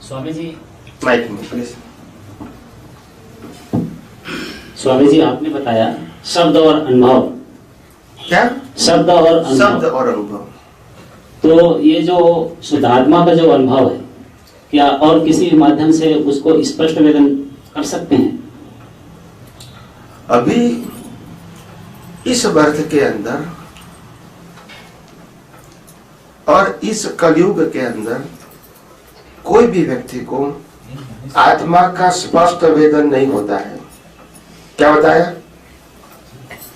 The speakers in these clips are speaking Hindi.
स्वामी जी, माइक में प्लीज। स्वामी जी आपने बताया शब्द और अनुभव। क्या? शब्द और अनुभव। शब्द और अनुभव। तो ये जो शुद्धात्मा का जो अनुभव है, क्या और किसी माध्यम से उसको स्पष्ट वेदन कर सकते हैं? अभी इस वर्ष के अंदर और इस कलयुग के अंदर कोई भी व्यक्ति को आत्मा का स्पष्ट वेदन नहीं होता है। क्या बताया?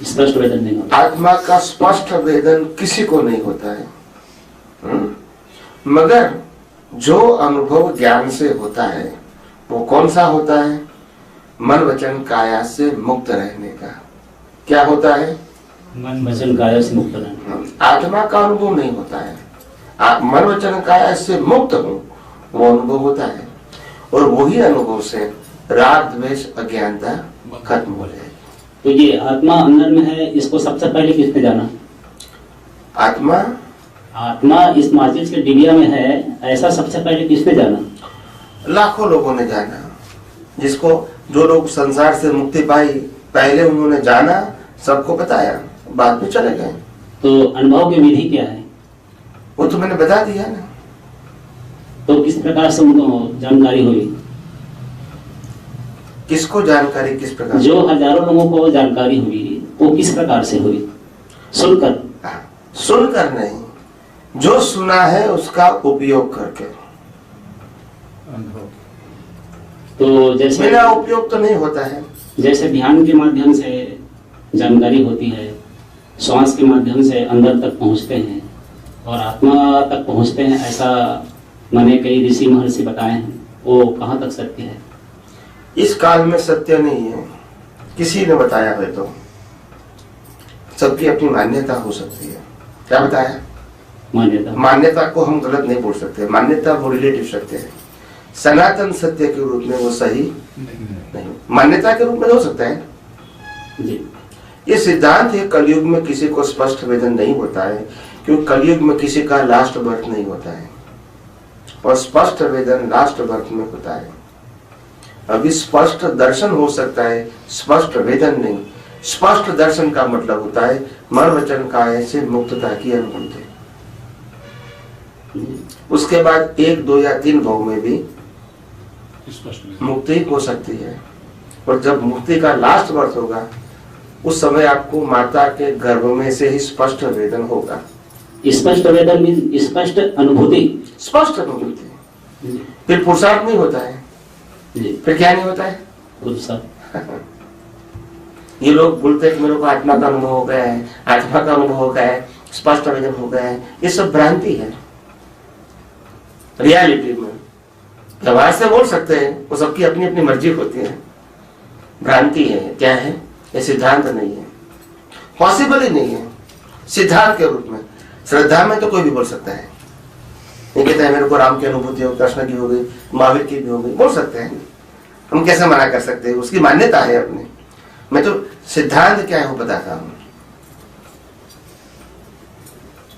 स्पष्ट वेदन नहीं होता। आत्मा का स्पष्ट वेदन किसी को नहीं होता है। मगर जो अनुभव ज्ञान से होता है वो कौन सा होता है? मन वचन काया से मुक्त रहने का। क्या होता है? मन वचन काया से मुक्त रहना। आत्मा का अनुभव नहीं होता है। मन वचन काया से मुक्त हूँ वो अनुभव होता है, और वही अनुभव से राग द्वेष अज्ञानता खत्म हो जाएगी। तो ये आत्मा अंदर में है, इसको सबसे पहले किसने जाना? आत्मा इस माचिस के डिबिया में है, ऐसा सबसे पहले किसने जाना? लाखों लोगों ने जाना। जिसको जो लोग संसार से मुक्ति पाई पहले उन्होंने जाना, सबको बताया, बाद में चले गए। तो अनुभव की विधि क्या है? वो तो मैंने बता दिया ना। तो किस प्रकार से उनको जानकारी हुई? किसको जानकारी? किस प्रकार? जो हजारों लोगों को जानकारी हुई वो किस प्रकार से हुई? सुनकर? सुनकर नहीं, जो सुना है उसका उपयोग करके। तो जैसे बिना उपयोग तो नहीं होता है। जैसे ध्यान के माध्यम से जानकारी होती है, श्वास के माध्यम से अंदर तक पहुंचते हैं और आत्मा तक पहुंचते हैं, ऐसा मैंने कई ऋषि महर्षि बताए हैं। वो कहाँ तक सत्य है? इस काल में सत्य नहीं है, किसी ने बताया है तो। सबकी अपनी मान्यता हो सकती है। क्या बताया? मान्यता को हम गलत नहीं बोल सकते। मान्यता वो रिलेटिव सत्य है। सनातन सत्य के रूप में वो सही नहीं, मान्यता के रूप में हो सकता है जी। ये सिद्धांत है। कलयुग में किसी को स्पष्ट वेदन नहीं होता है, क्योंकि कलयुग में किसी का लास्ट बर्थ नहीं होता है, और स्पष्ट वेदन लास्ट बर्थ में होता है। अभी स्पष्ट दर्शन हो सकता है, स्पष्ट वेदन नहीं। स्पष्ट दर्शन का मतलब होता है मन वचन काया से मुक्तता की अनुभूति। उसके बाद 1, 2 या 3 भाव में भी मुक्ति हो सकती है, और जब मुक्ति का लास्ट बर्थ होगा उस समय आपको माता के गर्भ में से ही स्पष्ट वेदन होगा। स्पष्ट वेदन मीन स्पष्ट अनुभूति। स्पष्ट अनुभूति। फिर पुरुषार्थ नहीं होता है जी। फिर क्या नहीं होता है? पुरुषार्थ। ये लोग बोलते हैं कि मेरे को आत्मा का अनुभव हो गया है, आत्मा का अनुभव हो गया है, स्पष्ट वेदन हो गया है। ये सब भ्रांति है। रियलिटी में आवाज से बोल सकते हैं, वो सबकी अपनी अपनी मर्जी होती है। भ्रांति है। क्या है? ये सिद्धांत नहीं है, पॉसिबल ही नहीं है सिद्धांत के रूप में। श्रद्धा में तो कोई भी बोल सकता है। ये कहते हैं मेरे को राम की अनुभूति हो, कृष्ण की हो गई, महावीर की भी हो गई, बोल सकते हैं। हम कैसे मना कर सकते हैं? उसकी मान्यता है अपनी। मैं तो सिद्धांत क्या है वो बताता हूं।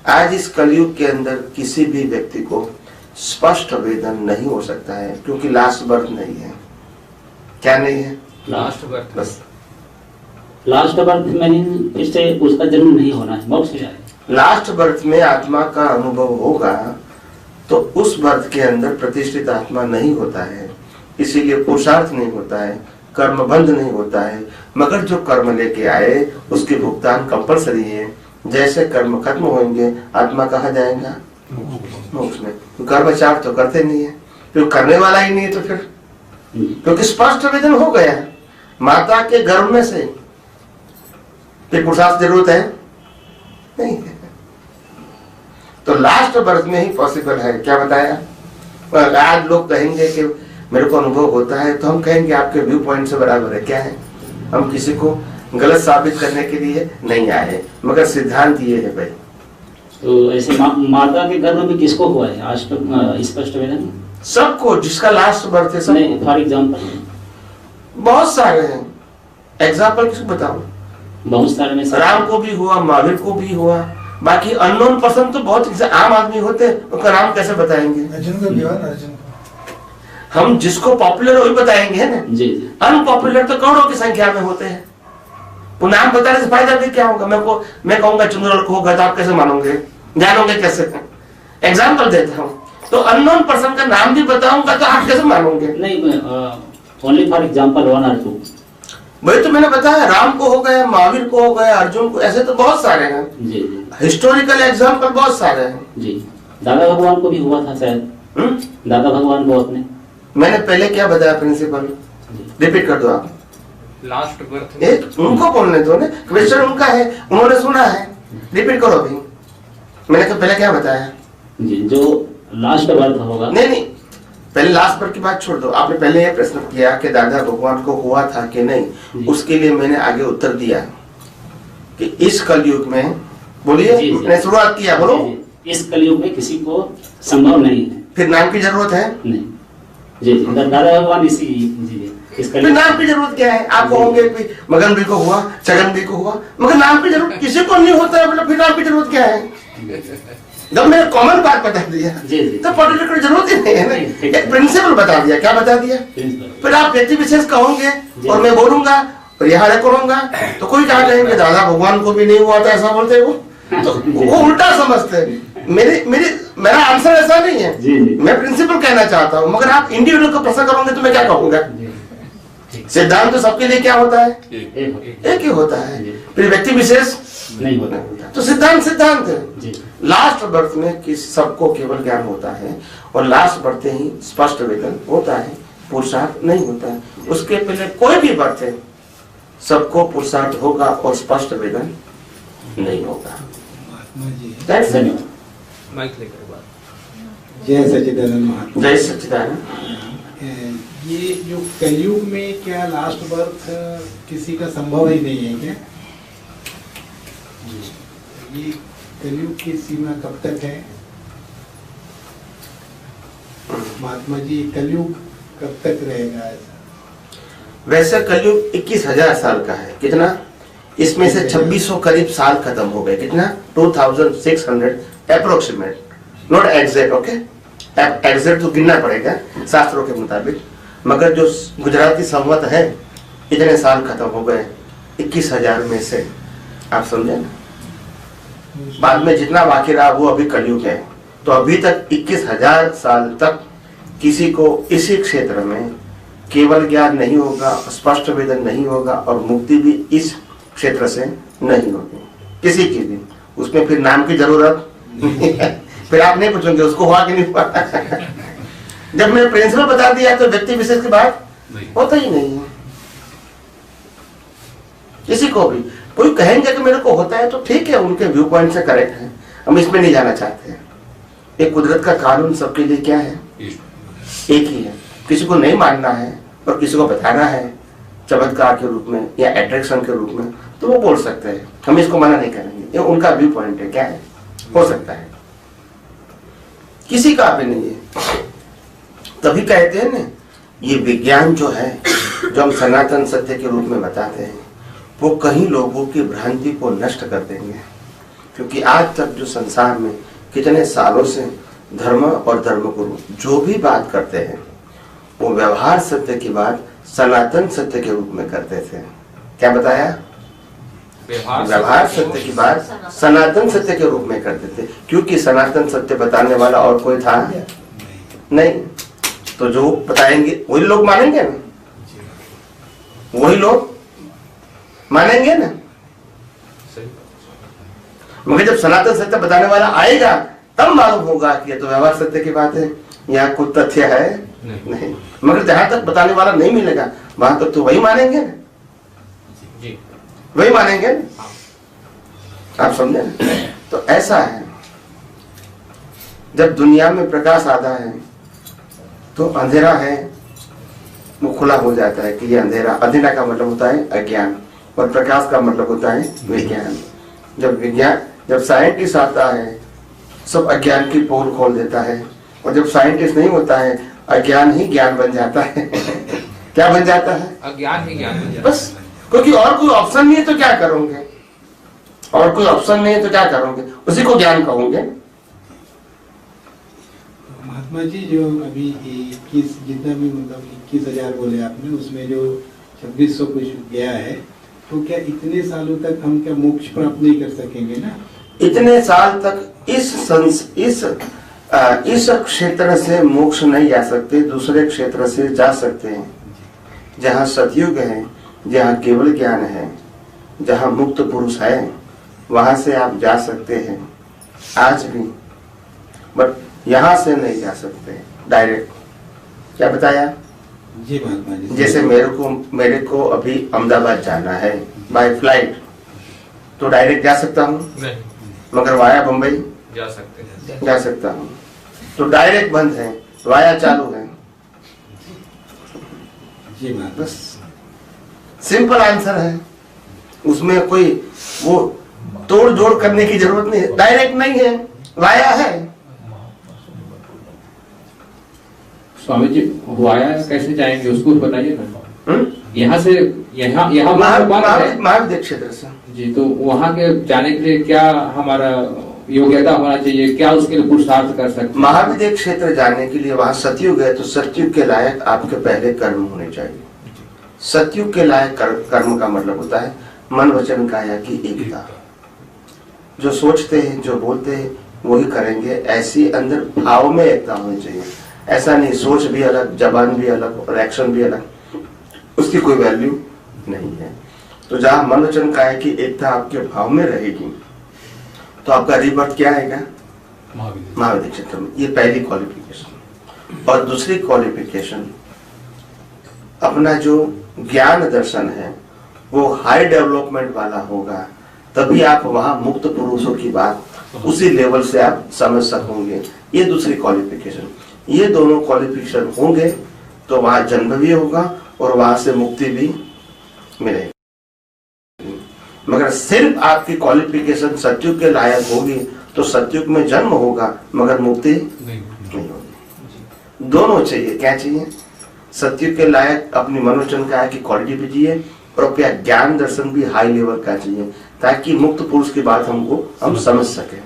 आज इस कलयुग के अंदर किसी भी व्यक्ति को स्पष्ट वेदन नहीं हो सकता है, क्योंकि लास्ट बर्थ नहीं है। क्या नहीं है? Last birth. बस लास्ट बर्थ में इससे उसका जन्म नहीं होना है, मोक्ष जाए। लास्ट बर्थ में आत्मा का अनुभव होगा तो उस बर्थ के अंदर प्रतिष्ठित आत्मा नहीं होता है, इसीलिए पुरुषार्थ नहीं होता है, कर्म बंध नहीं होता है। मगर जो कर्म लेके आए उसके भुगतान कंपलसरी है। जैसे कर्म खत्म होंगे आत्मा कहाँ जाएगा? मोक्ष में। तो कर्मचार तो करते नहीं है, तो करने वाला ही नहीं है। तो फिर क्योंकि स्पष्ट वेदन हो गया माता के गर्भ में से, फिर पुरुषार्थ जरूरत है नहीं है। तो लास्ट बर्थ में ही पॉसिबल है। क्या बताया? आज लोग कहेंगे कि मेरे को अनुभव होता है, तो हम कहेंगे आपके व्यू पॉइंट से बराबर है। क्या है? हम किसी को गलत साबित करने के लिए नहीं आए, मगर सिद्धांत ये है भाई। तो ऐसे माता के गर्भ में किसको हुआ है आज तक स्पष्ट वेदन? सबको, जिसका लास्ट बर्थ है। सब फॉर एग्जाम्पल बहुत सारे हैं। एग्जाम्पल किसको बताऊं? बहुत सारे में राम को भी हुआ, महावीर को भी हुआ। बाकी अननोन पर्सन तो बहुत आम आदमी होते हैं, उनका नाम कैसे बताएंगे? अर्जुन का भी हुआ ना, अर्जुन हम जिसको पॉपुलर वही बताएंगे ना। जी जी अनपॉपुलर तो करोड़ों की संख्या में होते हैं। वो नाम बताने से फायदा भी क्या होगा? मैं कहूंगा चंद्रलाल को होगा तो आप कैसे मानोगे, जानोगे कैसे? एग्जाम्पल देता हूँ, तो अननोन पर्सन का नाम भी बताऊंगा तो आप कैसे मानोगे? नहीं, ओनली फॉर एग्जांपल 1 और 2। वही तो मैंने बताया, राम को हो गया, महावीर को हो गया, अर्जुन को, ऐसे तो बहुत सारे हैं। जी जी हिस्टोरिकल एग्जाम्पल बहुत सारे हैं। जी। दादा भगवान को भी हुआ था शायद। दादा भगवान को अपने, मैंने पहले क्या बताया प्रिंसिपल, रिपीट कर दो आप। लास्ट बर्थ एक उनको बोलने दो ना, क्वेश्चन उनका है, उन्होंने सुना है, रिपीट करो अभी। मैंने तो पहले क्या बताया जी, जो लास्ट बर्थ होगा। नहीं, पहले लास्ट पर की बात छोड़ दो। आपने पहले ये प्रश्न किया कि दादा भगवान को हुआ था कि नहीं, उसके लिए मैंने आगे उत्तर दिया कि इस कलयुग में, बोलिए, मैंने शुरुआत किया, बोलो। इस कलयुग में किसी को संभव नहीं है। फिर नाम की जरूरत है? नहीं। जी जी, दादा भगवान इसी जी इस फिर नाम की जरूरत क्या है? आप कहोगे कि मगन भी को हुआ, छगन भी को हुआ, मगर नाम की जरूरत किसी को नहीं होता है, मतलब फिर नाम की जरूरत क्या है? जब मैंने कॉमन बात बता दिया तो पर्टिकुलर की जरूरत ही नहीं है ना। एक प्रिंसिपल बता दिया, क्या बता दिया? फिर आप व्यक्ति विशेष कहोगे और मैं बोलूंगा और यहाँ करूंगा तो कोई क्या कहेंगे, दादा भगवान को भी नहीं हुआ था, ऐसा बोलते वो, तो वो उल्टा समझते हैं। मेरा आंसर ऐसा नहीं है, मैं प्रिंसिपल कहना चाहता हूँ, मगर आप इंडिविजुअल को प्रश्न करोगे तो मैं क्या कहूंगा? सिद्धांत तो सबके लिए क्या होता है? एक ही होता है। फिर व्यक्ति विशेष नहीं होता, तो सिद्धांत है। लास्ट बर्थ में कि सबको केवल ज्ञान होता है और लास्ट बर्थ ही स्पष्ट वेदन होता है, पुरुषार्थ नहीं होता है। उसके पहले कोई भी बर्थ है सबको पुरुषार्थ होगा और स्पष्ट वेदन नहीं होगा। माइक लेकर बात। जय सच्चिदानंद महात्मा। जय सच्चिदानंद। ये जो कलयुग में क्या लास्ट बर्थ किसी का संभव ही नहीं है क्या? ये कलयुग की सीमा कब तक है महात्मा जी? कलयुग कब तक रहेगा ऐसा? वैसे कलयुग 21,000 साल का है। कितना? इसमें से 2600 करीब साल खत्म हो गए। कितना? 2600 approximate, not exact. Okay, exact तो गिनना पड़ेगा शास्त्रों के मुताबिक, मगर जो गुजराती संवत है इतने साल खत्म हो गए 21,000 में से। आप समझे ना? बाद में जितना बाकी रहा वो अभी कलयुग है। तो अभी तक 21,000 साल तक किसी को इसी क्षेत्र में केवल ज्ञान नहीं होगा, स्पष्ट वेदन नहीं होगा और मुक्ति भी इस क्षेत्र से नहीं होगी किसी की भी। उसमें फिर नाम की जरूरत फिर आप नहीं पूछोगे उसको हुआ कि नहीं हुआ। जब मैंने प्रिंसिपल बता दिया तो व्यक्ति विशेष की बात होता ही नहीं है किसी को भी। कोई कहेंगे कि मेरे को होता है तो ठीक है, उनके व्यू पॉइंट से करेक्ट है, हम इसमें नहीं जाना चाहते हैं। एक कुदरत का कानून सबके लिए क्या है? एक ही है। किसी को नहीं मानना है और किसी को बताना है चमत्कार के रूप में या अट्रैक्शन के रूप में, तो वो बोल सकते हैं, हम इसको मना नहीं करेंगे, ये उनका व्यू पॉइंट है। क्या है? हो सकता है, किसी का भी नहीं है। तभी कहते हैं ना, ये विज्ञान जो है, जो हम सनातन सत्य के रूप में बताते हैं, वो कहीं लोगों की भ्रांति को नष्ट कर देंगे। क्योंकि आज तक जो संसार में कितने सालों से धर्म और धर्मगुरु जो भी बात करते हैं वो व्यवहार सत्य की बात सनातन सत्य के रूप में करते थे। क्या बताया? व्यवहार सत्य की बात सनातन सत्य के रूप में करते थे, क्योंकि सनातन सत्य बताने वाला और कोई था नहीं। तो जो बताएंगे वही लोग मानेंगे ना, वही लोग मानेंगे ना। मगर जब सनातन सत्य बताने वाला आएगा तब मालूम होगा कि ये तो व्यवहार सत्य की बात है, यहाँ कुछ तथ्य है नहीं। मगर जहां तक बताने वाला नहीं मिलेगा वहां तक तो वही मानेंगे ना, वही मानेंगे ना। आप समझे ना? तो ऐसा है, जब दुनिया में प्रकाश आता है तो अंधेरा है वो खुला हो जाता है कि ये अंधेरा। अंधेरा का मतलब होता है अज्ञान और प्रकाश का मतलब होता है विज्ञान। जब साइंटिस्ट आता है सब अज्ञान की पोल खोल देता है, और जब साइंटिस्ट नहीं होता है अज्ञान ही ज्ञान बन जाता है। क्या बन जाता है? अज्ञान ही ज्ञान बन जाता है। बस, क्योंकि और कोई ऑप्शन नहीं है तो क्या करोगे? और कोई ऑप्शन नहीं है तो क्या करोगे? उसी को ज्ञान कहोगे। महात्मा जी जो अभी 21 जितना भी मतलब 21,000 बोले आपने, उसमें जो 2600 कुछ गया है, तो क्या इतने सालों तक हम क्या मोक्ष प्राप्त नहीं कर सकेंगे ना? इतने साल तक इस क्षेत्र से मोक्ष नहीं जा सकते, दूसरे क्षेत्र से जा सकते हैं। जहाँ सतयुग है, जहाँ केवल ज्ञान है, जहाँ मुक्त पुरुष है, वहां से आप जा सकते हैं आज भी, बट यहाँ से नहीं जा सकते डायरेक्ट। क्या बताया जी महात्मा जी? जैसे मेरे को अभी अहमदाबाद जाना है बाय फ्लाइट, तो डायरेक्ट जा सकता हूँ, नहीं, मगर वाया बम्बई जा सकते हैं। जा सकता हूँ। तो डायरेक्ट बंद है, वाया चालू है। जी महात्मा। बस सिंपल आंसर है, उसमें कोई वो तोड़ जोड़ करने की जरूरत नहीं है। डायरेक्ट नहीं है, वाया है। स्वामी जी वाया कैसे जाएंगे उसको बताइए ना। यहाँ से यहाँ यहाँ महाविद्य क्षेत्र से जी, तो वहाँ के जाने के लिए क्या हमारा योग्यता होना चाहिए, क्या उसके लिए पुरुषार्थ कर सकते हैं? महाविद्य क्षेत्र जाने के लिए वहां सतयुग है, तो सतयुग के लायक आपके पहले कर्म होने चाहिए। सतयुग के लायक कर्म का मतलब होता है मन वचन काया की एकता। जो सोचते हैं, जो बोलते हैं, वही करेंगे। ऐसी अंदर भाव में एकता होनी चाहिए। ऐसा नहीं सोच भी अलग, जबान भी अलग और एक्शन भी अलग, उसकी कोई वैल्यू नहीं है। तो जहां मन वचन काया की एकता आपके भाव में रहेगी, तो आपका रिबर्थ क्या आएगा? महाविद्य क्षेत्र में। ये पहली क्वालिफिकेशन। और दूसरी क्वालिफिकेशन, अपना जो ज्ञान दर्शन है वो हाई डेवलपमेंट वाला होगा, तभी आप वहां मुक्त पुरुषों की बात उसी लेवल से आप समझ सकोगे। ये दूसरी क्वालिफिकेशन। ये दोनों क्वालिफिकेशन होंगे तो वहां जन्म भी होगा और वहां से मुक्ति भी मिलेगी। मगर सिर्फ आपकी क्वालिफिकेशन सतयुग के लायक होगी तो सतयुग में जन्म होगा, मगर मुक्ति नहीं होगी। दोनों चाहिए। क्या चाहिए? सतयुग के लायक अपनी मनोचन का की क्वालिटी भी चाहिए और अपना ज्ञान दर्शन भी हाई लेवल का चाहिए, ताकि मुक्त पुरुष की बात हम समझ सके।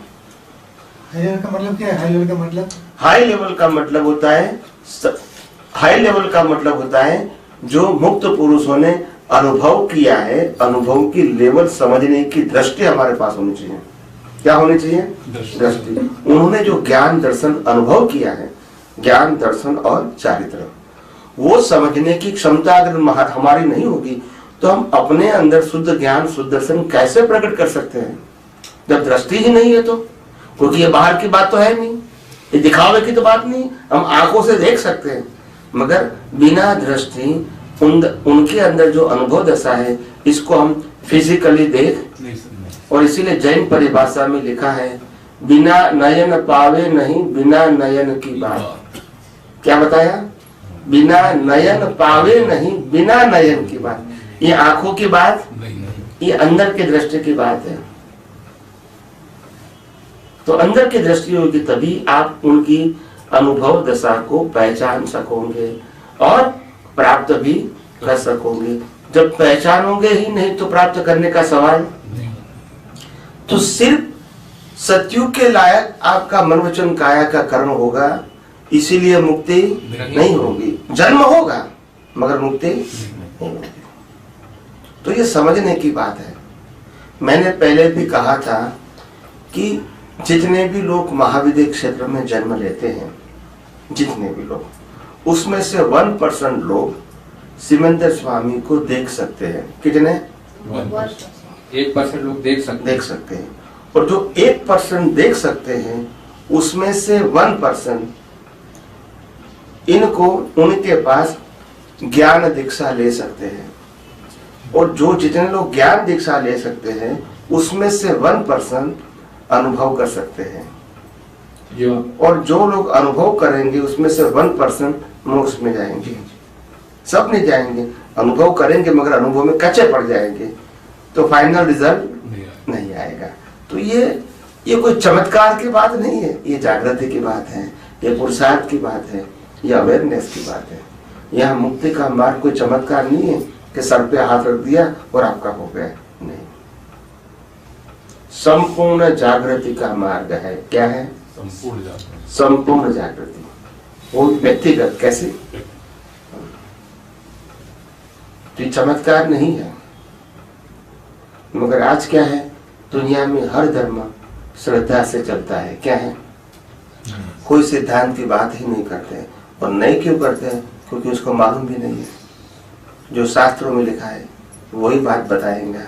हाई लेवल का मतलब क्या है? हाई लेवल का मतलब, हाई लेवल का मतलब होता है, हाई लेवल का मतलब होता है जो मुक्त पुरुषों ने अनुभव किया है, अनुभव की लेवल समझने की दृष्टि हमारे पास होनी चाहिए। क्या होनी चाहिए? दृष्टि। उन्होंने जो ज्ञान दर्शन अनुभव किया है, ज्ञान दर्शन और चारित्र, वो समझने की क्षमता अगर हमारी नहीं होगी तो हम अपने अंदर शुद्ध ज्ञान शुद्ध दर्शन कैसे प्रकट कर सकते हैं, जब दृष्टि ही नहीं है तो? क्योंकि ये बाहर की बात तो है नहीं, ये दिखावे की तो बात नहीं। हम आंखों से देख सकते हैं, मगर बिना दृष्टि उनके अंदर जो अनुभव दशा है, इसको हम फिजिकली देख नहीं सकते। और इसीलिए जैन परिभाषा में लिखा है, बिना नयन पावे नहीं बिना नयन की बात। क्या बताया? बिना नयन पावे नहीं बिना नयन की बात। ये आंखों की बात, ये अंदर की दृष्टि की बात है। तो अंदर की दृष्टि होगी तभी आप उनकी अनुभव दशा को पहचान सकोगे और प्राप्त भी कर सकोगे। जब पहचानोगे ही नहीं तो प्राप्त करने का सवाल। तो सिर्फ सतयुग के लायक आपका मन वचन काया का कर्म होगा, इसीलिए मुक्ति नहीं होगी। जन्म होगा मगर मुक्ति नहीं होगी। तो ये समझने की बात है। मैंने पहले भी कहा था कि जितने भी लोग महाविद्य क्षेत्र में जन्म लेते हैं, जितने भी लोग, उसमें से 1% लोग सिमंदर स्वामी को देख सकते हैं। कितने? 1% लोग देख सकते हैं। और जो 1% देख सकते हैं, उसमें से 1% इनको उनके पास ज्ञान दीक्षा ले सकते हैं। और जो जितने लोग ज्ञान दीक्षा ले सकते हैं, उसमें से 1% अनुभव कर सकते हैं। और जो लोग अनुभव करेंगे उसमें से 1% मोक्ष में जाएंगे। सब नहीं जाएंगे, अनुभव करेंगे मगर अनुभव में कच्चे पड़ जाएंगे, तो फाइनल रिजल्ट नहीं आएगा। तो ये कोई चमत्कार की बात नहीं है, ये जागृति की बात है, ये पुरुषार्थ की बात है, ये अवेयरनेस की बात है। यहाँ मुक्ति का मार्ग कोई चमत्कार नहीं है कि सर पे हाथ रख दिया और आपका हो गया, नहीं। संपूर्ण जागृति का मार्ग है। क्या है? संपूर्ण जागृति। वो व्यक्तिगत कैसे, तो ये चमत्कार नहीं है। मगर आज क्या है, दुनिया में हर धर्म श्रद्धा से चलता है। क्या है, कोई सिद्धांत की बात ही नहीं करते। और नहीं क्यों करते हैं, क्योंकि उसको मालूम भी नहीं है। जो शास्त्रों में लिखा है वही बात बताएंगे,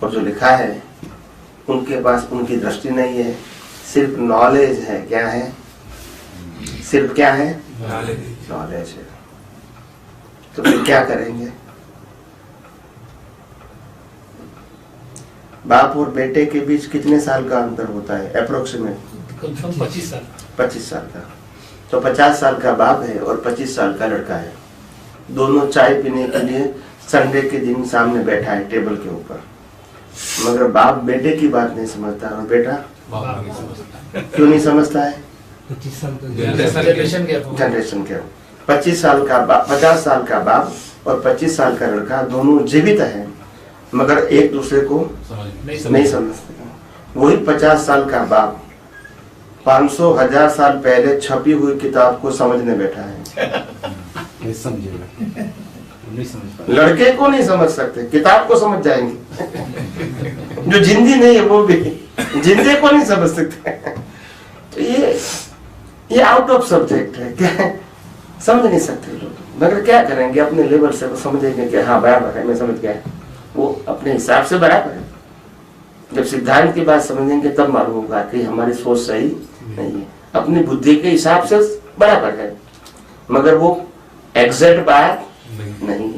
और जो लिखा है उनके पास उनकी दृष्टि नहीं है, सिर्फ नॉलेज है। क्या है, सिर्फ क्या है, नॉलेज है। तो फिर क्या करेंगे? बाप और बेटे के बीच कितने साल का अंतर होता है अप्रोक्सीमेट? 25 साल। 25 साल का। तो 50 साल का बाप है और 25 साल का लड़का है। दोनों चाय पीने के लिए संडे के दिन सामने बैठा है टेबल के ऊपर, मगर बाप बेटे की बात नहीं समझता और बेटा क्यों नहीं समझता है? 25 साल जनरेशन जनरेशन गैप। 25 साल का बाप, 50 साल का बाप और 25 साल का लड़का दोनों जीवित हैं, मगर एक दूसरे को नहीं समझते। वही 50 साल का बाप 500,000 साल पहले छपी हुई किताब को समझने बैठा है। लड़के को नहीं समझ सकते, किताब को समझ जाएंगे। जो जिंदी नहीं है वो भी जिंदे को नहीं समझ सकते। तो ये आउट ऑफ सब्जेक्ट है। क्या है, समझ नहीं सकते लोग। मगर क्या करेंगे, अपने लेवल से वो समझेंगे कि हाँ बराबर है, मैं समझ गया। वो अपने हिसाब से बराबर है। जब सिद्धांत की बात समझेंगे तब मालूम होगा कि हमारी सोच सही नहीं है। अपनी बुद्धि के हिसाब से बराबर है, मगर वो एग्जैक्ट बात नहीं है।